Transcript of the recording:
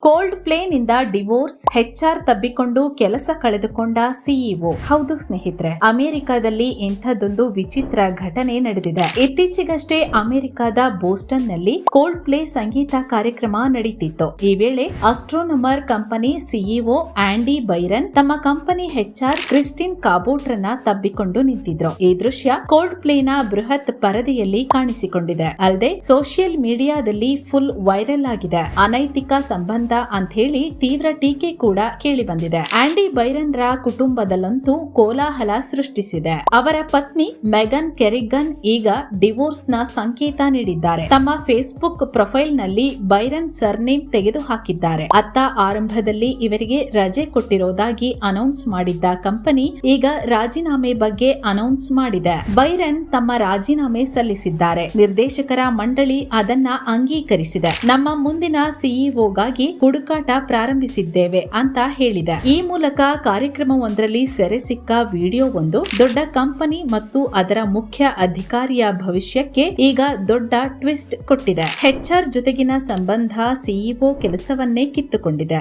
Cold ಪ್ಲೇನಿಂದ divorce, HR ತಬ್ಬಿಕೊಂಡು ಕೆಲಸ ಕಳೆದುಕೊಂಡ CEO. ಹೌದು ಸ್ನೇಹಿತರೆ, ಅಮೆರಿಕದಲ್ಲಿ ಇಂಥದ್ದೊಂದು ವಿಚಿತ್ರ ಘಟನೆ ನಡೆದಿದೆ. ಇತ್ತೀಚೆಗಷ್ಟೇ ಅಮೆರಿಕದ ಬೋಸ್ಟನ್ ನಲ್ಲಿ ಕೋಲ್ಡ್ ಪ್ಲೇ ಸಂಗೀತ ಕಾರ್ಯಕ್ರಮ ನಡೀತಿತ್ತು. ಈ ವೇಳೆ ಅಸ್ಟ್ರೋನಮರ್ ಕಂಪನಿ ಸಿಇಒ ಆಂಡಿ ಬೈರನ್ ತಮ್ಮ ಕಂಪನಿ HR ಕ್ರಿಸ್ಟಿನ್ ಕಾಬೋಟ್ರನ್ನ ತಬ್ಬಿಕೊಂಡು ನಿಂತಿದ್ರು. ಈ ದೃಶ್ಯ ಕೋಲ್ಡ್ ಪ್ಲೇನ ಬೃಹತ್ ಪರದೆಯಲ್ಲಿ ಕಾಣಿಸಿಕೊಂಡಿದೆ. ಅಲ್ಲದೆ ಸೋಷಿಯಲ್ ಮೀಡಿಯಾದಲ್ಲಿ ಫುಲ್ ವೈರಲ್ ಆಗಿದೆ. ಅನೈತಿಕ ಸಂಬಂಧ ಅಂತ ಹೇಳಿ ತೀವ್ರ ಟೀಕೆ ಕೂಡ ಕೇಳಿ ಬಂದಿದೆ. ಆಂಡಿ ಬೈರನ್ ರ ಕುಟುಂಬದಲ್ಲಂತೂ ಕೋಲಾಹಲ ಸೃಷ್ಟಿಸಿದೆ. ಅವರ ಪತ್ನಿ ಮೆಗನ್ ಕೆರಿಗನ್ ಈಗ ಡಿವೋರ್ಸ್ ನ ಸಂಕೇತ ನೀಡಿದ್ದಾರೆ. ತಮ್ಮ ಫೇಸ್ಬುಕ್ ಪ್ರೊಫೈಲ್ ನಲ್ಲಿ ಬೈರನ್ ಸರ್ನೇಮ್ ತೆಗೆದು ಹಾಕಿದ್ದಾರೆ. ಅತ್ತ ಆರಂಭದಲ್ಲಿ ಇವರಿಗೆ ರಜೆ ಕೊಟ್ಟಿರೋದಾಗಿ ಅನೌನ್ಸ್ ಮಾಡಿದ್ದ ಕಂಪನಿ ಈಗ ರಾಜೀನಾಮೆ ಬಗ್ಗೆ ಅನೌನ್ಸ್ ಮಾಡಿದೆ. ಬೈರನ್ ತಮ್ಮ ರಾಜೀನಾಮೆ ಸಲ್ಲಿಸಿದ್ದಾರೆ. ನಿರ್ದೇಶಕರ ಮಂಡಳಿ ಅದನ್ನ ಅಂಗೀಕರಿಸಿದೆ. ನಮ್ಮ ಮುಂದಿನ ಸಿಇಒಗಾಗಿ ಹುಡುಕಾಟ ಪ್ರಾರಂಭಿಸಿದ್ದೇವೆ ಅಂತ ಹೇಳಿದೆ. ಈ ಮೂಲಕ ಕಾರ್ಯಕ್ರಮವೊಂದರಲ್ಲಿ ಸೆರೆ ಸಿಕ್ಕ ವಿಡಿಯೋ ಒಂದು ದೊಡ್ಡ ಕಂಪನಿ ಮತ್ತು ಅದರ ಮುಖ್ಯ ಅಧಿಕಾರಿಯ ಭವಿಷ್ಯಕ್ಕೆ ಈಗ ದೊಡ್ಡ ಟ್ವಿಸ್ಟ್ ಕೊಟ್ಟಿದೆ. HR ಜೊತೆಗಿನ ಸಂಬಂಧ ಸಿಇಒ ಕೆಲಸವನ್ನೇ ಕಿತ್ತುಕೊಂಡಿದೆ.